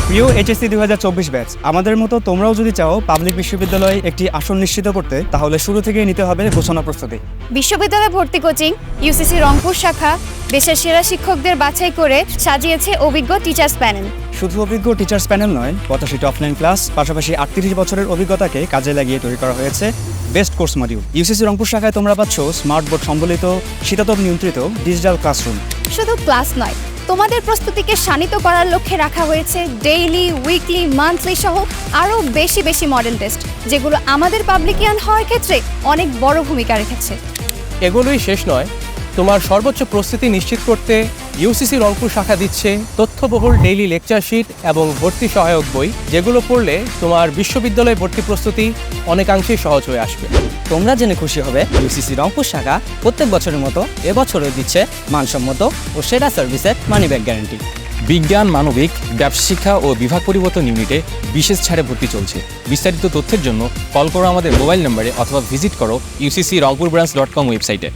প্রিয় HSC 2024 batch, আমাদের মতো তোমরাও যদি চাও পাবলিক বিশ্ববিদ্যালয়ে একটি আসন নিশ্চিত করতে, তাহলে শুরু থেকেই নিতে হবে গোছানো প্রস্তুতি। বিশ্ববিদ্যালয় ভর্তি কোচিং ইউসিসি রংপুর শাখা দেশের সেরা শিক্ষকদের বাছাই করে সাজিয়েছে অভিজ্ঞ টিচার্স প্যানেল। শুধু অভিজ্ঞ টিচার্স প্যানেল নয়, 85টি অফলাইন ক্লাস, পাশাপাশি 38 বছরের অভিজ্ঞতাকে কাজে লাগিয়ে তৈরি করা হয়েছে best course module. UCC Rangpur শাখায় তোমরা পাচ্ছ স্মার্ট বোর্ড সম্বলিত শীতাতপ নিয়ন্ত্রিত ডিজিটাল ক্লাসরুম। শুধু ক্লাস নয়, তোমাদের প্রস্তুতিকে শানিত করার লক্ষ্যে রাখা হয়েছে ডেইলি, উইকলি, মান্থলি সহ আরও বেশি মডেল টেস্ট, যেগুলো আমাদের পাবলিকিয়ান হওয়ার ক্ষেত্রে অনেক বড় ভূমিকা রেখেছে। এগুলোই শেষ নয়, তোমার সর্বোচ্চ প্রস্তুতি নিশ্চিত করতে ইউসিসি রংপুর শাখা দিচ্ছে তথ্যবহুল ডেইলি লেকচার শিট এবং ভর্তি সহায়ক বই, যেগুলো পড়লে তোমার বিশ্ববিদ্যালয় ভর্তি প্রস্তুতি অনেকাংশেই সহজ হয়ে আসবে। তোমরা জেনে খুশি হবে, ইউসিসি রংপুর শাখা প্রত্যেক বছরের মতো এবছরও দিচ্ছে মানসম্মত ও সেরা সার্ভিসের মানি ব্যাক গ্যারান্টি। বিজ্ঞান, মানবিক, ব্যবসা শিক্ষা ও বিভাগ পরিবর্তন ইউনিটে বিশেষ ছাড়ে ভর্তি চলছে। বিস্তারিত তথ্যের জন্য কল করো আমাদের মোবাইল নম্বরে অথবা ভিজিট করো uccrongpurbranch.com ওয়েবসাইটে।